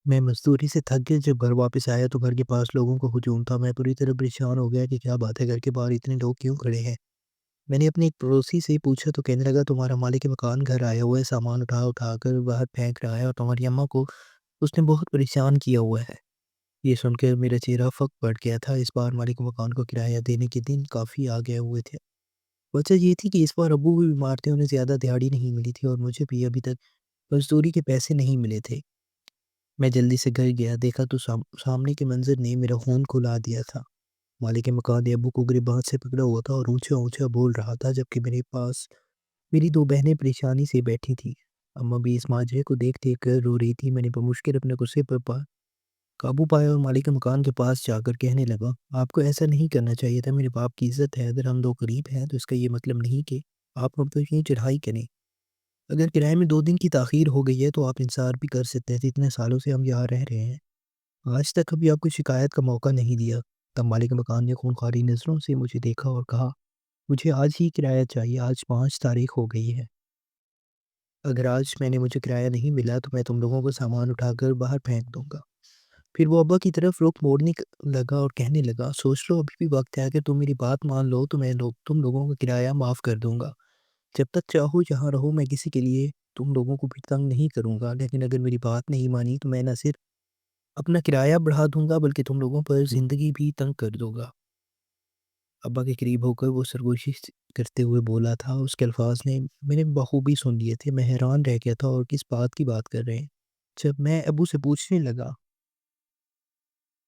میں مزدوری سے تھک کے جب گھر واپس آیا تو گھر کے پاس لوگوں کو ہجوم تھا۔ میں پوری طرح پریشان ہو گیا کہ کیا بات ہے، گھر کے باہر اتنے لوگ کیوں کھڑے ہیں۔ میں نے اپنے ایک پڑوسی سے پوچھا تو کہنے لگا تمہارا مالک مکان گھر آیا ہوا ہے، سامان اٹھا اٹھا کر باہر پھینک رہا ہے اور تمہاری اماں کو اس نے بہت پریشان کیا ہوا ہے۔ یہ سن کے میرا چہرہ پھک پڑ گیا تھا۔ اس بار مالک مکان کو کرایہ دینے کے دن کافی آگے ہوئے تھے۔ وجہ یہ تھی کہ اس بار ابو بھی بیمار تھے، انہیں زیادہ دیہڑی نہیں ملی تھی اور مجھے بھی ابھی تک مزدوری کے پیسے نہیں ملے تھے۔ میں جلدی سے گھر گیا، دیکھا تو سامنے کے منظر نے میرا خون کھلا دیا تھا۔ مالک مکان نے ابو کو گریباں سے پکڑا ہوا تھا اور اونچا اونچا بول رہا تھا، جبکہ میرے پاس میری دو بہنیں پریشانی سے بیٹھی تھیں۔ اماں بھی اس ماجرے کو دیکھ دیکھ کر رو رہی تھی۔ میں نے بمشکل اپنے غصے پر قابو پایا اور مالک مکان کے پاس جا کر کہنے لگا، آپ کو ایسا نہیں کرنا چاہیے تھا، میرے باپ کی عزت ہے، اگر ہم دو غریب ہیں تو اس کا یہ مطلب نہیں کہ آپ ہم پر یوں چڑھائی کریں۔ اگر کرائے میں 2 دن کی تاخیر ہو گئی ہے تو آپ انصار بھی کر سکتے تھے، اتنے سالوں سے ہم یہاں رہ رہے ہیں، آج تک کبھی آپ کو شکایت کا موقع نہیں دیا۔ تب مالک مکان نے خونخواری نظروں سے مجھے دیکھا اور کہا، مجھے آج ہی کرایہ چاہیے، آج 5 تاریخ ہو گئی ہے، اگر آج مجھے کرایہ نہیں ملا تو میں تم لوگوں کو سامان اٹھا کر باہر پھینک دوں گا۔ پھر وہ ابا کی طرف رخ موڑنے لگا اور کہنے لگا، سوچ لو ابھی بھی وقت ہے، اگر تم میری بات مان لو تو میں تم لوگوں کا کرایہ معاف کر دوں گا، جب تک چاہو جہاں رہو، میں کسی کے لیے تم لوگوں کو بھی تنگ نہیں کروں گا، لیکن اگر میری بات نہیں مانی تو میں نہ صرف اپنا کرایہ بڑھا دوں گا بلکہ تم لوگوں پر زندگی بھی تنگ کر دوں گا۔ ابا کے قریب ہو کر وہ سرگوشی کرتے ہوئے بولا تھا، اس کے الفاظ نے میں نے بخوبی سن لیے تھے۔ میں حیران رہ گیا تھا اور کس بات کی بات کر رہے ہیں۔ جب میں ابو سے پوچھنے لگا،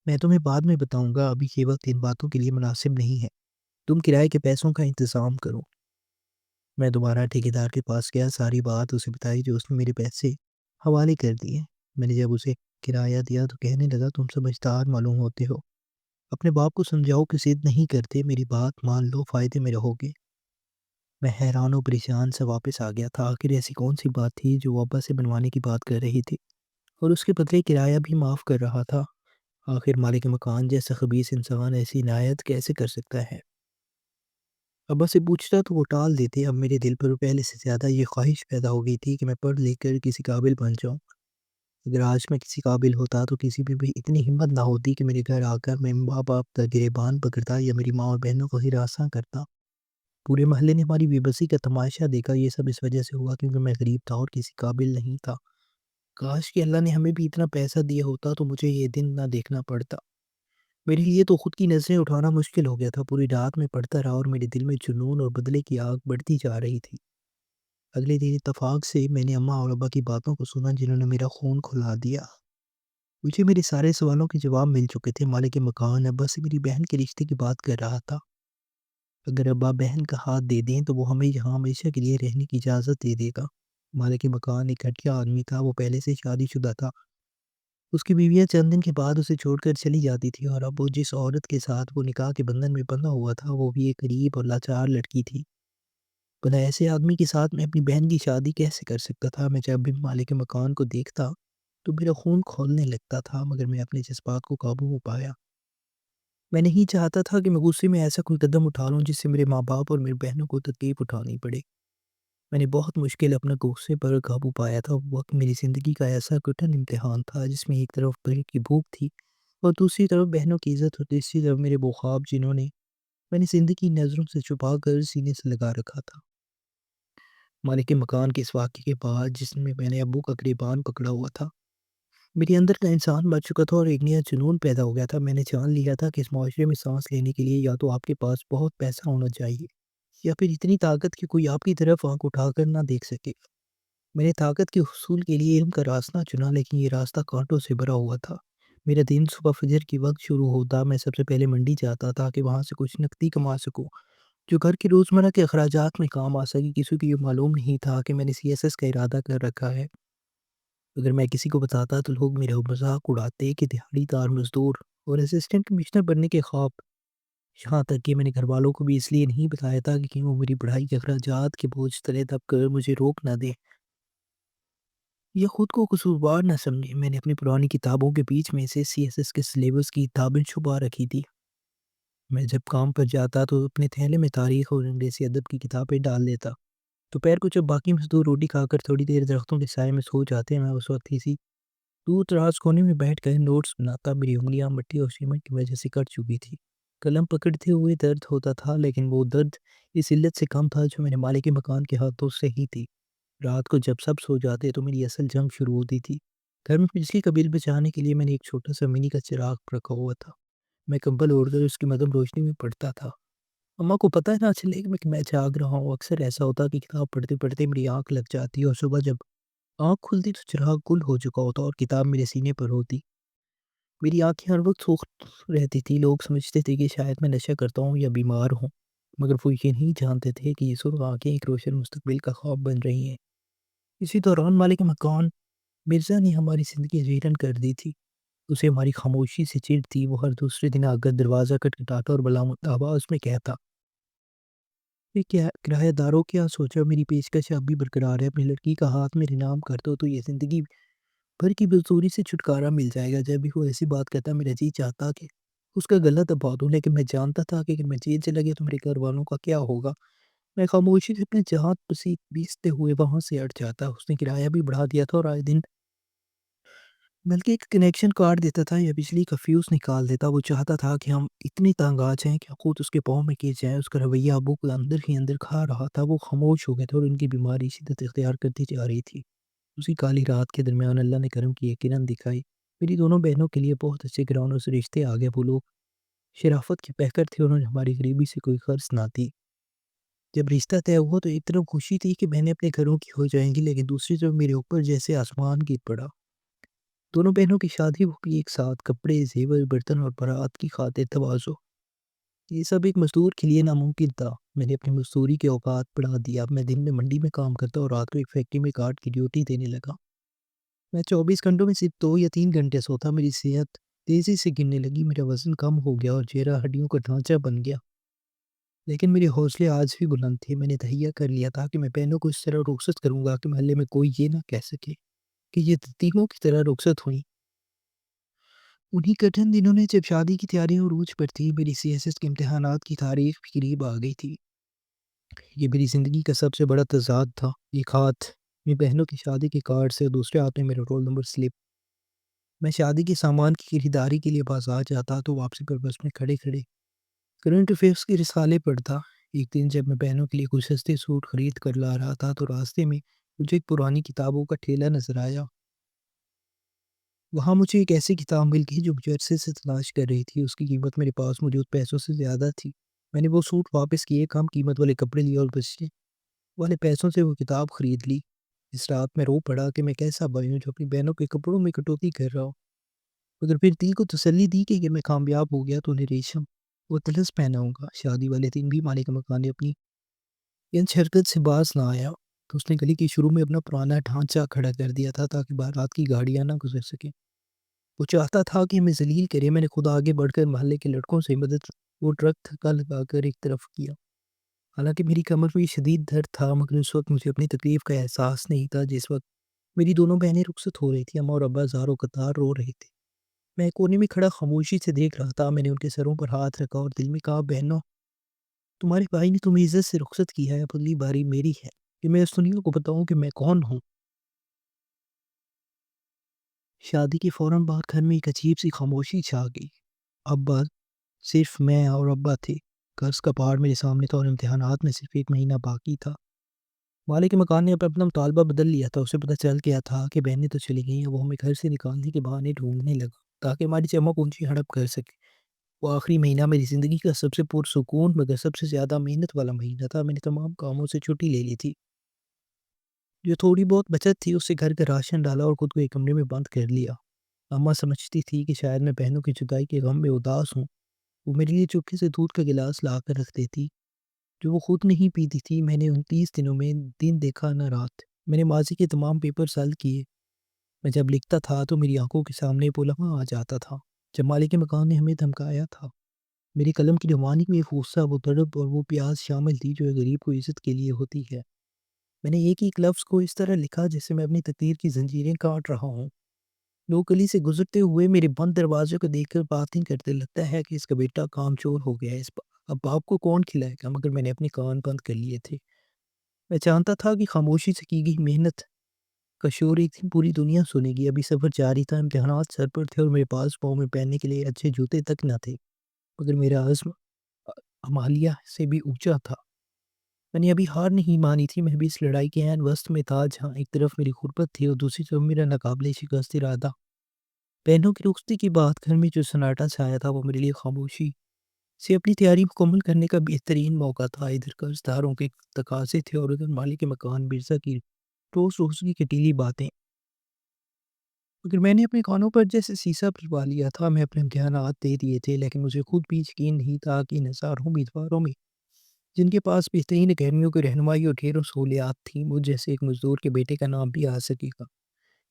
میں تمہیں بعد میں بتاؤں گا، ابھی یہ وقت ان باتوں کے لیے مناسب نہیں ہے، تم کرائے کے پیسوں کا انتظام کرو۔ میں دوبارہ ٹھیکیدار کے پاس گیا، ساری بات اسے بتائی جو اس نے میرے پیسے حوالے کر دیے۔ میں نے جب اسے کرایہ دیا تو کہنے لگا، تم سمجھدار معلوم ہوتے ہو، اپنے باپ کو سمجھاؤ کہ ضد نہیں کرتے، میری بات مان لو، فائدے میں رہو گے۔ میں حیران و پریشان سے واپس آ گیا تھا، آخر ایسی کون سی بات تھی جو وہ ابا سے بنوانے کی بات کر رہی تھی اور اس کے بدلے کرایہ بھی معاف کر رہا تھا۔ آخر مالک مکان جیسا خبیث انسان ایسی عنایت کیسے کر سکتا ہے؟ ابا سے پوچھتا تو وہ ٹال دیتے۔ اب میرے دل پر پہلے سے زیادہ یہ خواہش پیدا ہو گئی تھی کہ میں پڑھ لکھ کر کسی قابل بن جاؤں۔ اگر آج میں کسی قابل ہوتا تو کسی میں بھی اتنی ہمت نہ ہوتی کہ میرے گھر آ کر میں ماں باپ کا گریبان پکڑتا یا میری ماں اور بہنوں کو ہراساں کرتا۔ پورے محلے نے ہماری بے بسی کا تماشا دیکھا، یہ سب اس وجہ سے ہوا کیونکہ میں غریب تھا اور کسی قابل نہیں تھا۔ کاش کہ اللہ نے ہمیں بھی اتنا پیسہ دیا ہوتا تو مجھے یہ دن نہ دیکھنا پڑتا۔ میرے لیے تو خود کی نظریں اٹھانا مشکل ہو گیا تھا، پوری رات میں پڑھتا رہا اور میرے دل میں جنون اور بدلے کی آگ بڑھتی جا رہی تھی۔ اگلے دن اتفاق سے میں نے اماں اور ابا کی باتوں کو سنا جنہوں نے میرا خون کھلا دیا۔ مجھے میرے سارے سوالوں کے جواب مل چکے تھے۔ مالک مکان ابا سے میری بہن کے رشتے کی بات کر رہا تھا۔ اگر ابا بہن کا ہاتھ دے دیں تو وہ ہمیں یہاں ہمیشہ کے لیے رہنے کی اجازت دے دے گا۔ مالک مکان ایک گھٹیا آدمی تھا، وہ پہلے سے شادی شدہ تھا۔ اس کی بیویاں چند دن کے بعد اسے چھوڑ کر چلی جاتی تھی اور اب وہ جس عورت کے ساتھ وہ نکاح کے بندھن میں بندھا ہوا تھا وہ بھی ایک غریب اور لاچار لڑکی تھی۔ بھلا ایسے آدمی کے ساتھ میں اپنی بہن کی شادی کیسے کر سکتا تھا؟ میں جب بھی مالک مکان کو دیکھتا تو میرا خون کھولنے لگتا تھا، مگر میں اپنے جذبات کو قابو میں پایا۔ میں نہیں چاہتا تھا کہ میں غصے میں ایسا کوئی قدم اٹھا لوں جس سے میرے ماں باپ اور میری بہنوں کو تکلیف اٹھانی پڑے۔ میں نے بہت مشکل اپنا غصے پر قابو پایا تھا۔ وہ وقت میری زندگی کا ایسا کٹھن امتحان تھا جس میں ایک طرف پیٹ کی بھوک تھی اور دوسری طرف بہنوں کی عزت اور تیسری طرف میرے وہ خواب جنہوں نے میں نے زندگی نظروں سے چھپا کر سینے سے لگا رکھا تھا۔ مالک مکان کے اس واقعے کے بعد جس میں نے ابو کا گریبان پکڑا ہوا تھا، میرے اندر کا انسان بچ چکا تھا اور ایک نیا جنون پیدا ہو گیا تھا۔ میں نے جان لیا تھا کہ اس معاشرے میں سانس لینے کے لیے یا تو آپ کے پاس بہت پیسہ ہونا چاہیے یا پھر اتنی طاقت کہ کوئی آپ کی طرف آنکھ اٹھا کر نہ دیکھ سکے۔ میں نے طاقت کے حصول کے لیے علم کا راستہ چنا، لیکن یہ راستہ کانٹوں سے بھرا ہوا تھا۔ میرا دن صبح فجر کی وقت شروع ہوتا، میں سب سے پہلے منڈی جاتا تاکہ وہاں سے کچھ نقدی کما سکوں جو گھر کے روزمرہ کے اخراجات میں کام آ سکے۔ کسی کو یہ معلوم نہیں تھا کہ میں نے سی ایس ایس کا ارادہ کر رکھا ہے۔ اگر میں کسی کو بتاتا تو لوگ میرا مذاق اڑاتے کہ دہاڑی دار مزدور اور اسسٹنٹ کمشنر بننے کے خواب۔ یہاں تک کہ میں نے گھر والوں کو بھی اس لیے نہیں بتایا تھا کہ وہ میری پڑھائی کے اخراجات کے بوجھ تلے دب کر مجھے روک نہ دیں یا خود کو قصوروار نہ سمجھیں۔ میں نے اپنی پرانی کتابوں کے بیچ میں سے سی ایس ایس کے سلیبس کی کتابیں چھپا رکھی تھی۔ میں جب کام پر جاتا تو اپنے تھیلے میں تاریخ اور انگریزی ادب کی کتابیں ڈال دیتا۔ دوپہر کو جب باقی مزدور روٹی کھا کر تھوڑی دیر درختوں کے سائے میں سو جاتے، میں اس وقت کسی دور دراز کونے میں بیٹھ کر نوٹس بناتا، میری انگلیاں مٹی اور سیمنٹ کی وجہ سے کٹ چکی تھی۔ قلم پکڑتے ہوئے درد ہوتا تھا، لیکن وہ درد اس علت سے کم تھا جو میرے مالک مکان کے ہاتھوں سے ہی تھی۔ رات کو جب سب سو جاتے تو میری اصل جنگ شروع ہوتی تھی۔ گھر میں بجلی کا بل بچانے کے لیے میں نے ایک چھوٹا سا منی کا چراغ رکھا ہوا تھا۔ میں کمبل اوڑھ کر اس کی مدھم روشنی میں پڑھتا تھا۔ اماں کو پتہ نہ چلے کہ میں جاگ رہا ہوں۔ اکثر ایسا ہوتا کہ کتاب پڑھتے پڑھتے میری آنکھ لگ جاتی اور صبح جب آنکھ کھلتی تو چراغ گل ہو چکا ہوتا اور کتاب میرے سینے پر ہوتی۔ میری آنکھیں ہر وقت سوکھ رہتی تھی۔ لوگ سمجھتے تھے کہ شاید میں نشہ کرتا ہوں یا بیمار ہوں، مگر وہ یہ نہیں جانتے تھے کہ یہ سرخ آنکھیں ایک روشن مستقبل کا خواب بن رہی ہیں۔ اسی دوران مالک مکان مرزا نے ہماری زندگی ویران کر دی تھی۔ اسے ہماری خاموشی سے چڑ تھی۔ وہ ہر دوسرے دن آ کر دروازہ کھٹکھٹاتا اور بلامت آواز میں کہتا، یہ کیا کرایہ داروں، کیا سوچا میری پیشکش اب بھی برقرار ہے؟ اپنی لڑکی کا ہاتھ میرے نام کر دو تو یہ زندگی بھر کی مزدوری سے چھٹکارا مل جائے گا۔ جب بھی وہ ایسی بات کہتا میرا جی چاہتا کہ اس کا گلا دبا دوں، لیکن میں جانتا تھا کہ اگر میں جیل چلا گیا تو میرے گھر والوں کا کیا ہوگا۔ میں خاموشی سے اپنے جہاں بیچتے ہوئے وہاں سے ہٹ جاتا۔ اس نے کرایہ بھی بڑھا دیا تھا اور آئے دن بلکہ ایک کنیکشن کاٹ دیتا تھا یا بجلی کا فیوز نکال دیتا۔ وہ چاہتا تھا کہ ہم اتنی تنگ آ جائیں کہ خود اس کے پاؤں میں گر جائیں۔ اس کا رویہ ابو کو اندر ہی اندر کھا رہا تھا۔ وہ خاموش ہو گئے تھے اور ان کی بیماری شدت اختیار کرتی جا رہی تھی۔ اسی کالی رات کے درمیان اللہ نے کرم کی ایک کرن دکھائی۔ میری دونوں بہنوں کے لیے بہت اچھے گراؤنڈوں سے رشتے آ گئے۔ وہ لوگ شرافت کے پیکر تھے، انہوں نے ہماری غریبی سے کوئی قرض نہ دی۔ جب رشتہ طے ہوا تو ایک طرف خوشی تھی کہ بہنیں اپنے گھروں کی ہو جائیں گی، لیکن دوسری طرف میرے اوپر جیسے آسمان گر پڑا۔ دونوں بہنوں کی شادی ہوئی ایک ساتھ، کپڑے، زیور، برتن اور بارات کی خاطر تواضع۔ یہ سب ایک مزدور کے لیے ناممکن تھا۔ میں نے اپنی مزدوری کے اوقات بڑھا دیا۔ اب میں دن میں منڈی میں کام کرتا اور رات کو ایک فیکٹری میں گارڈ کی ڈیوٹی دینے لگا۔ میں 24 گھنٹوں میں صرف 2 یا 3 گھنٹے سوتا۔ میری صحت تیزی سے گرنے لگی، میرا وزن کم ہو گیا اور چہرہ ہڈیوں کا ڈھانچہ بن گیا۔ لیکن میرے حوصلے آج بھی بلند تھے۔ میں نے تہیہ کر لیا تھا کہ میں بہنوں کو اس طرح رخصت کروں گا کہ محلے میں کوئی یہ نہ کہہ سکے کہ یہ یتیموں کی طرح رخصت ہوئیں۔ انہی کٹھن دنوں نے جب شادی کی تیاریاں عروج پر تھی، میری CSS کے امتحانات کی تاریخ بھی قریب آ گئی تھی۔ یہ میری زندگی کا سب سے بڑا تضاد تھا۔ ایک ہاتھ میں بہنوں کی شادی کے کارڈ سے اور دوسرے ہاتھ میں میرا رول نمبر سلپ۔ میں شادی کے سامان کی خریداری کے لیے بازار جاتا تو واپسی پر بس میں کھڑے کھڑے کرنٹ افیئرس کے رسالے پڑھتا۔ ایک دن جب میں بہنوں کے لیے کچھ سستے سوٹ خرید کر لا رہا تھا تو راستے میں مجھے ایک پرانی کتابوں کا ٹھیلا نظر آیا۔ وہاں مجھے ایک ایسی کتاب مل گئی جو مجھے عرصے سے تلاش کر رہی تھی۔ اس کی قیمت میرے پاس موجود پیسوں سے زیادہ تھی۔ میں نے وہ سوٹ واپس کیے، کم قیمت والے کپڑے لیے اور بچے والے پیسوں سے وہ کتاب خرید لی۔ اس رات میں رو پڑا کہ میں کیسا بھائی ہوں جو اپنی بہنوں کے کپڑوں میں کٹوتی کر رہا ہوں۔ مگر پھر دل کو تسلی دی کہ اگر میں کامیاب ہو گیا تو انہیں ریشم وہ طلسم پہناؤں گا۔ شادی والے دن بھی مالک مکان نے اپنی حرکت سے باز نہ آیا تو اس نے گلی کے شروع میں اپنا پرانا ڈھانچہ کھڑا کر دیا تھا تاکہ بارات کی گاڑیاں نہ گزر سکیں۔ وہ چاہتا تھا کہ ہمیں ذلیل کرے۔ میں نے خود آگے بڑھ کر محلے کے لڑکوں سے مدد وہ ٹرک تھکا لگا کر ایک طرف کیا۔ حالانکہ میری کمر میں شدید درد تھا، مگر اس وقت مجھے اپنی تکلیف کا احساس نہیں تھا۔ جس وقت میری دونوں بہنیں رخصت ہو رہی تھیں، اماں اور ابا زار و قطار رو رہے تھے۔ میں کونے میں کھڑا خاموشی سے دیکھ رہا تھا۔ میں نے ان کے سروں پر ہاتھ رکھا اور دل میں کہا، بہنوں، تمہارے بھائی نے تمہیں عزت سے رخصت کیا ہے، اب اگلی باری میری ہے کہ میں اس دنیا کو بتاؤں کہ میں کون ہوں۔ شادی کے فوراً بعد گھر میں ایک عجیب سی خاموشی چھا گئی۔ ابا صرف میں اور ابا تھے۔ قرض کا پہاڑ میرے سامنے تھا اور امتحانات میں صرف 1 مہینہ باقی تھا۔ مالک مکان نے اپنا مطالبہ بدل لیا تھا۔ اسے پتہ چل گیا تھا کہ بہنیں تو چلی گئی ہیں۔ وہ ہمیں گھر سے نکالنے کے بہانے ڈھونڈنے لگا تاکہ ہماری جمع پونجی ہڑپ کر سکے۔ وہ آخری مہینہ میری زندگی کا سب سے پرسکون مگر سب سے زیادہ محنت والا مہینہ تھا۔ میں نے تمام کاموں سے چھٹی لے لی تھی۔ جو تھوڑی بہت بچت تھی اس سے گھر کا راشن ڈالا اور خود کو ایک کمرے میں بند کر لیا۔ اماں سمجھتی تھی کہ شاید میں بہنوں کی جدائی کے غم میں اداس ہوں۔ وہ میرے لیے چپکے سے دودھ کا گلاس لا کر رکھ دیتی جو وہ خود نہیں پیتی تھی۔ میں نے 29 دنوں میں دن دیکھا نہ رات۔ میں نے ماضی کے تمام پیپرز حل کیے۔ میں جب لکھتا تھا تو میری آنکھوں کے سامنے وہ لمحہ آ جاتا تھا جب مالک مکان نے ہمیں دھمکایا تھا۔ میری قلم کی روانی میں غصہ، وہ تڑپ اور وہ پیاس شامل تھی جو ایک غریب کو عزت کے لیے ہوتی ہے۔ میں نے ایک ایک لفظ کو اس طرح لکھا جیسے میں اپنی تقدیر کی زنجیریں کاٹ رہا ہوں۔ لوگ گلی سے گزرتے ہوئے میرے بند دروازے کو دیکھ کر باتیں کرتے، لگتا ہے کہ اس کا بیٹا کام چور ہو گیا ہے، اب باپ کو کون کھلائے گا؟ مگر میں نے اپنے کان بند کر لیے تھے۔ میں جانتا تھا کہ خاموشی سے کی گئی محنت کا شور ایک دن پوری دنیا سنے گی۔ ابھی سفر جاری تھا، امتحانات سر پر تھے اور میرے پاس پاؤں میں پہننے کے لیے اچھے جوتے تک نہ تھے، مگر میرا عزم ہمالیہ سے بھی اونچا تھا۔ میں نے ابھی ہار نہیں مانی تھی، میں بھی اس لڑائی کے عین وسط میں تھا، جہاں ایک طرف میری غربت تھی اور دوسری طرف میرا ناقابل شکست ارادہ۔ بہنوں کی رخصتی کی بات، گھر میں جو سناٹا چھایا تھا وہ میرے لیے خاموشی سے اپنی تیاری مکمل کرنے کا بہترین موقع تھا۔ ادھر قرض داروں کے تقاضے تھے اور ادھر مالک کے مکان مرزا کی روز روز کی کٹیلی باتیں، مگر میں نے اپنے کانوں پر جیسے سیسا پھروا لیا تھا۔ میں اپنے امتحانات دے دیے تھے، لیکن مجھے خود بھی یقین نہیں تھا کہ ان ہزاروں امیدواروں میں، جن کے پاس بہترین اکیڈمیوں کی رہنمائی اور ڈھیروں سہولیات تھیں، مجھ جیسے ایک مزدور کے بیٹے کا نام بھی آ سکے گا۔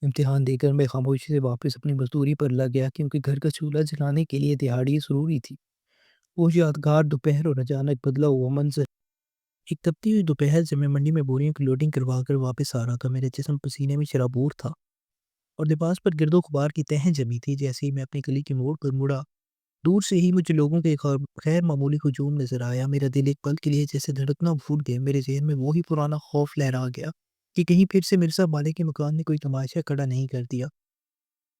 امتحان دے کر میں خاموشی سے واپس اپنی مزدوری پر لگ گیا، کیونکہ گھر کا چولہا جلانے کے لیے دہاڑی ضروری تھی۔ وہ یادگار دوپہر اور اچانک بدلا ہوا منظر، ایک تپتی ہوئی دوپہر جب میں منڈی میں بوریوں کی لوڈنگ کروا کر واپس آ رہا تھا، میرے جسم پسینے میں شرابور تھا اور لباس پر گرد و غبار کی تہیں جمی تھی۔ جیسے ہی میں اپنی گلی کے موڑ پر مڑا، دور سے ہی مجھے لوگوں کے ایک غیر معمولی ہجوم نظر آیا۔ میرا دل ایک پل کے لیے جیسے دھڑکنا پھوٹ گیا، میرے ذہن میں وہی پرانا خوف لہرا گیا کہ کہیں پھر سے مرزا مالک کے مکان نے کوئی تماشا کھڑا نہیں کر دیا،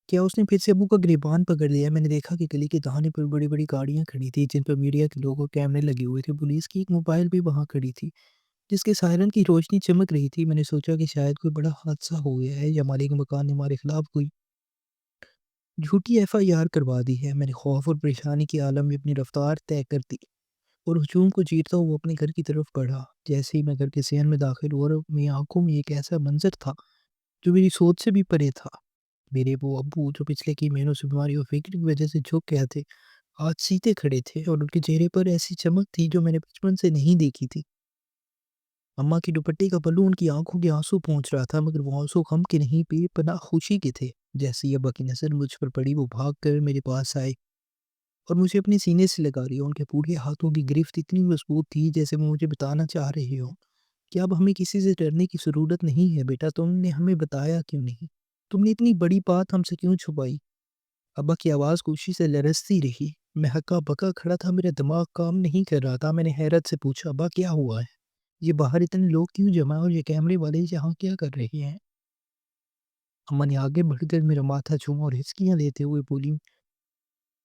کیا اس نے پھر سے ابو کا گریبان پکڑ لیا۔ میں نے دیکھا کہ گلی کے دہانے پر بڑی بڑی گاڑیاں کھڑی تھی، جن پر میڈیا کے لوگ اور کیمرے لگے ہوئے تھے۔ پولیس کی ایک موبائل بھی وہاں کھڑی تھی، جس کے سائرن کی روشنی چمک رہی تھی۔ میں نے سوچا کہ شاید کوئی بڑا حادثہ ہو گیا ہے، یا مالک مکان نے ہمارے خلاف کوئی جھوٹی FIR کروا دی ہے۔ میں نے خوف اور پریشانی کے عالم میں اپنی رفتار طے کر دی اور ہجوم کو چیرتا ہوا اپنے گھر کی طرف بڑھا۔ جیسے ہی میں گھر کے صحن میں داخل ہوا، اور میری آنکھوں میں ایک ایسا منظر تھا جو میری سوچ سے بھی پرے تھا۔ میرے وہ ابو جو پچھلے کئی مہینوں سے بیماری اور فکر کی وجہ سے جھک گئے تھے، آج سیدھے کھڑے تھے اور ان کے چہرے پر ایسی چمک تھی جو میں نے بچپن سے نہیں دیکھی تھی۔ اماں کی دوپٹے کا پلو ان کی آنکھوں کے آنسو پہنچ رہا تھا، مگر وہ آنسو غم کے نہیں، بے پناہ خوشی کے تھے۔ جیسے ہی ابا کی نظر مجھ پر پڑی، وہ بھاگ کر میرے پاس آئے اور مجھے اپنے سینے سے لگا لیا۔ ان کے پورے ہاتھوں کی گرفت اتنی مضبوط تھی جیسے وہ مجھے بتانا چاہ رہے ہوں کہ اب ہمیں کسی سے ڈرنے کی ضرورت نہیں ہے بیٹا، تم نے ہمیں بتایا کیوں نہیں؟ تم نے اتنی بڑی بات ہم سے کیوں چھپائی؟ ابا کی آواز خوشی سے لرزتی رہی۔ میں ہکا بکا کھڑا تھا، میرا دماغ کام نہیں کر رہا تھا۔ میں نے حیرت سے پوچھا، ابا کیا ہوا ہے؟ یہ باہر اتنے لوگ کیوں جمع ہیں اور یہ کیمرے والے یہاں کیا کر رہے ہیں؟ اماں نے آگے بڑھ کر میرا ماتھا چوما اور ہچکیاں لیتے ہوئے بولی،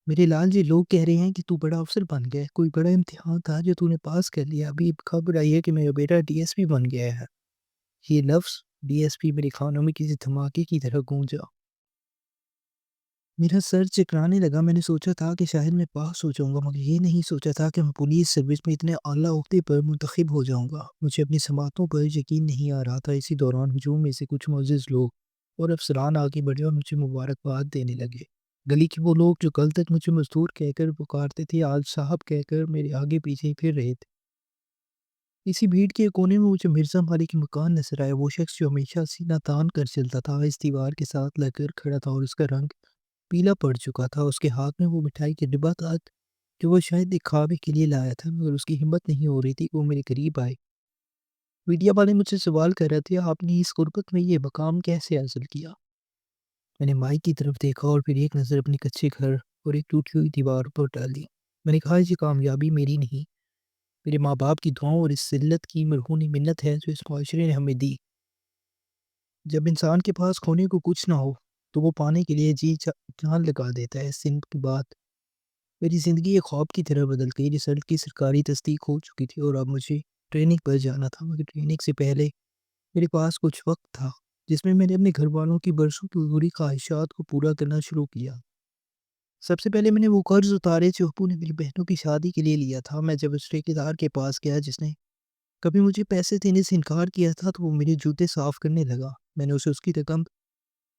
میرے لال جی، لوگ کہہ رہے ہیں کہ تو بڑا افسر بن گیا ہے، کوئی بڑا امتحان تھا جو تو نے پاس کر لیا، ابھی خبر آئی ہے کہ میرا بیٹا DSP بن گیا ہے۔ یہ لفظ DSP میرے کانوں میں کسی دھماکے کی طرح گونجا۔ میرا سر چکرانے لگا۔ میں نے سوچا تھا کہ شاید میں پاس ہو جاؤں گا، مگر یہ نہیں سوچا تھا کہ میں پولیس سروس میں اتنے اعلیٰ عہدے پر منتخب ہو جاؤں گا۔ مجھے اپنی سماعتوں پر یقین نہیں آ رہا تھا۔ اسی دوران ہجوم میں سے کچھ معزز لوگ اور افسران آگے بڑھے اور مجھے مبارکباد دینے لگے۔ گلی کے وہ لوگ جو کل تک مجھے مزدور کہہ کر پکارتے تھے، آج صاحب کہہ کر میرے آگے پیچھے پھر رہے تھے۔ اسی بھیڑ کے کونے میں مجھے مرزا مالک کے مکان نظر آیا، وہ شخص جو ہمیشہ سینہ تان کر چلتا تھا، اس دیوار کے ساتھ لگ کر کھڑا تھا اور اس کا رنگ پیلا پڑ چکا تھا۔ اس کے ہاتھ میں وہ مٹھائی کا ڈبہ تھا جو وہ شاید ایک کھابے کے لیے لایا تھا، مگر اس کی ہمت نہیں ہو رہی تھی کہ وہ میرے قریب آئے۔ میڈیا والے مجھ سے سوال کر رہے تھے، آپ نے اس غربت میں یہ مقام کیسے حاصل کیا؟ میں نے مائک کی طرف دیکھا اور پھر ایک نظر اپنے کچے گھر اور ایک ٹوٹی ہوئی دیوار پر ڈالی۔ میں نے کہا، یہ کامیابی میری نہیں، میرے ماں باپ کی دعاؤں اور اس ذلت کی مرہونی منت ہے جو اس معاشرے نے ہمیں دی۔ جب انسان کے پاس کھونے کو کچھ نہ ہو تو وہ پانے کے لیے جی جان لگا دیتا ہے۔ اس دن کے بعد میری زندگی ایک خواب کی طرح بدل گئی۔ رزلٹ کی سرکاری تصدیق ہو چکی تھی اور اب مجھے ٹریننگ پر جانا تھا، مگر ٹریننگ سے پہلے میرے پاس کچھ وقت تھا جس میں نے اپنے گھر والوں کی برسوں کی ادھوری خواہشات کو پورا کرنا شروع کیا۔ سب سے پہلے میں نے وہ قرض اتارے جو ابو نے میری بہنوں کی شادی کے لیے لیا تھا۔ میں جب اس ٹھیکیدار کے پاس گیا جس نے کبھی مجھے پیسے دینے سے انکار کیا تھا، تو وہ میرے جوتے صاف کرنے لگا۔ میں نے اسے اس کی رقم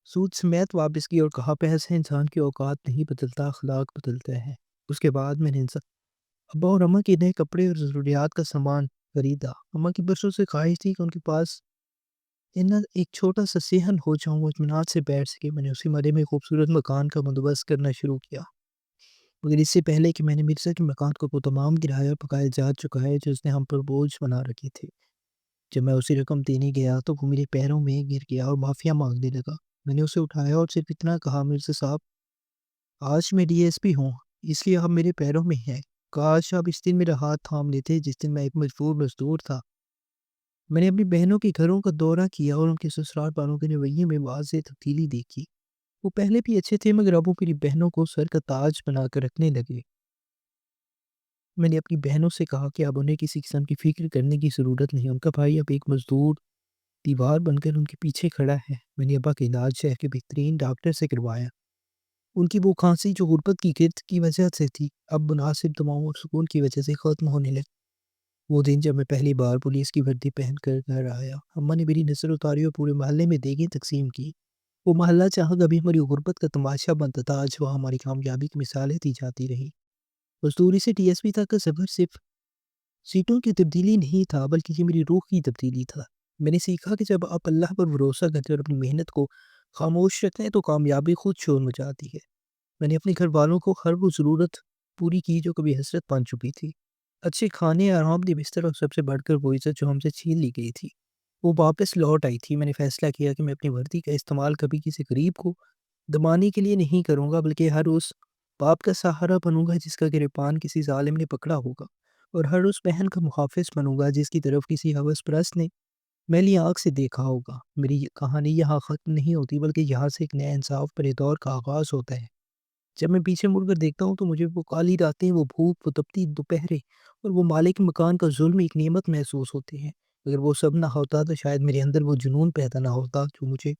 سود سمیت واپس کی اور کہا، پیسے انسان کی اوقات نہیں بدلتا، اخلاق بدلتا ہے۔ اس کے بعد میں نے ابا اور اماں کے نئے کپڑے اور ضروریات کا سامان خریدا۔ اماں کی برسوں سے خواہش تھی کہ ان کے پاس ایک چھوٹا سا صحن ہو جہاں وہ اطمینان سے بیٹھ سکے۔ میں نے اسی مرے میں خوبصورت مکان کا بندوبست کرنا شروع کیا، مگر اس سے پہلے کہ میں نے مرزا کے مکان کو تمام کرایہ پکایا جا چکا ہے جو اس نے ہم پر بوجھ بنا رکھی تھے۔ جب میں اسی رقم دینے گیا تو وہ میرے پیروں میں گر گیا اور معافیا مانگنے لگا۔ میں نے اسے اٹھایا اور صرف اتنا کہا، مرزا صاحب، آج میں DSP ہوں، اس لیے آپ میرے پیروں میں ہیں۔ کاش آپ اس دن میرا ہاتھ تھام لیتے جس دن میں ایک مجبور مزدور تھا۔ میں نے اپنی بہنوں کے گھروں کا دورہ کیا اور ان کے سسرال والوں کے رویے میں واضح تبدیلی دیکھی۔ وہ پہلے بھی اچھے تھے مگر اب وہ میری بہنوں کو سر کا تاج بنا کر رکھنے لگے۔ میں نے اپنی بہنوں سے کہا کہ اب انہیں کسی قسم کی فکر کرنے کی ضرورت نہیں، ان کا بھائی اب ایک مزدور دیوار بن کر ان کے پیچھے کھڑا ہے۔ میں نے ابا کا علاج شہر کے بہترین ڈاکٹر سے کروایا۔ ان کی وہ کھانسی جو غربت کی گرد کی وجہ سے تھی اب مناسب دواؤں اور سکون کی وجہ سے ختم ہونے لگی۔ وہ دن جب میں پہلی بار پولیس کی وردی پہن کر گھر آیا، اماں نے میری نظر اتاری اور پورے محلے میں دیگیں تقسیم کی۔ وہ محلہ جہاں کبھی ہماری غربت کا تماشا بنتا تھا آج وہاں ہماری کامیابی کی مثالیں دی جاتی رہی۔ مزدوری سے ٹی ایس پی تک کا سفر صرف سیٹوں کی تبدیلی نہیں تھا بلکہ یہ میری روح کی تبدیلی تھا۔ میں نے سیکھا کہ جب آپ اللہ پر بھروسہ کرتے اور اپنی محنت کو خاموش رکھتے ہیں تو کامیابی خود شور مچاتی ہے۔ میں نے اپنے گھر والوں کو ہر وہ ضرورت پوری کی جو کبھی حسرت بن چکی تھی۔ اچھے کھانے، آرام دہ بستر اور سب سے بڑھ کر وہ عزت جو ہم سے چھین لی گئی تھی وہ واپس لوٹ آئی تھی۔ میں نے فیصلہ کیا کہ میں اپنی وردی کا استعمال کبھی کسی غریب کو دبانے کے لیے نہیں کروں گا بلکہ ہر اس باپ کا سہارا بنوں گا جس کا گریبان کسی ظالم نے پکڑا ہوگا، اور ہر اس بہن کا محافظ بنوں گا جس کی طرف کسی ہوس پرست نے میلی آنکھ سے دیکھا ہوگا۔ میری یہ کہانی یہاں ختم نہیں ہوتی بلکہ یہاں سے ایک نئے انصاف پر دور کا آغاز ہوتا ہے۔ جب میں پیچھے مڑ کر دیکھتا ہوں تو مجھے وہ کالی راتیں، وہ بھوک، وہ تپتی دوپہریں اور وہ مالک مکان کا ظلم ایک نعمت محسوس ہوتے ہیں۔ اگر وہ سب نہ ہوتا تو شاید میرے اندر وہ جنون پیدا نہ ہوتا جو مجھے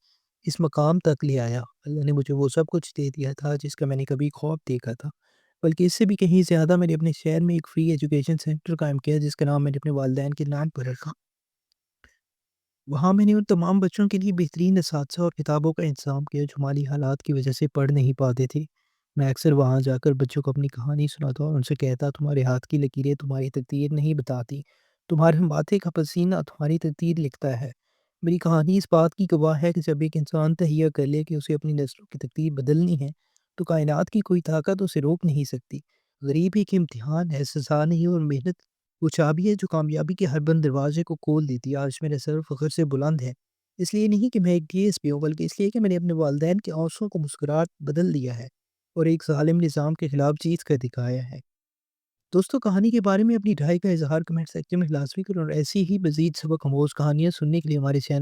اس مقام تک لے آیا۔ اللہ نے مجھے وہ سب کچھ دے دیا تھا جس کا میں نے کبھی خواب دیکھا تھا، بلکہ اس سے بھی کہیں زیادہ میں نے اپنے شہر میں ایک فری ایجوکیشن سینٹر قائم کیا جس کا نام میں نے اپنے والدین کے نام پر رکھا۔ وہاں میں نے ان تمام بچوں کے لیے بہترین اساتذہ اور کتابوں کا انتظام کیا جو مالی حالات کی وجہ سے پڑھ نہیں پاتے تھے۔ میں اکثر وہاں جا کر بچوں کو اپنی کہانی سناتا اور ان سے کہتا تمہارے ہاتھ کی لکیریں تمہاری تقدیر نہیں بتاتی، تمہارے ماتھے کا پسینہ تمہاری تقدیر لکھتا ہے۔ میری کہانی اس بات کی گواہ ہے کہ جب ایک انسان تہیہ کر لے کہ اسے اپنی نسلوں کی تقدیر بدلنی ہے تو کائنات کی کوئی طاقت اسے روک نہیں سکتی۔ غریب ایک امتحان ہے، سزا نہیں، اور محنت وہ چابی ہے جو کامیابی کے ہر بند دروازے کو کھول دیتی ہے۔ آج میرا سر فخر سے بلند ہے، اس لیے نہیں کہ میں ایک ڈی ایس پی ہوں بلکہ اس لیے کہ میں نے اپنے والدین کے آنسوؤں کو مسکراہٹ بدل دیا ہے اور ایک ظالم نظام کے خلاف جیت کر دکھایا ہے۔ دوستو، کہانی کے بارے میں اپنی رائے کا اظہار کمنٹ سیکشن میں لازمی کریں اور ایسی ہی مزید سبق آموز کہانیاں سننے کے لیے ہمارے چینل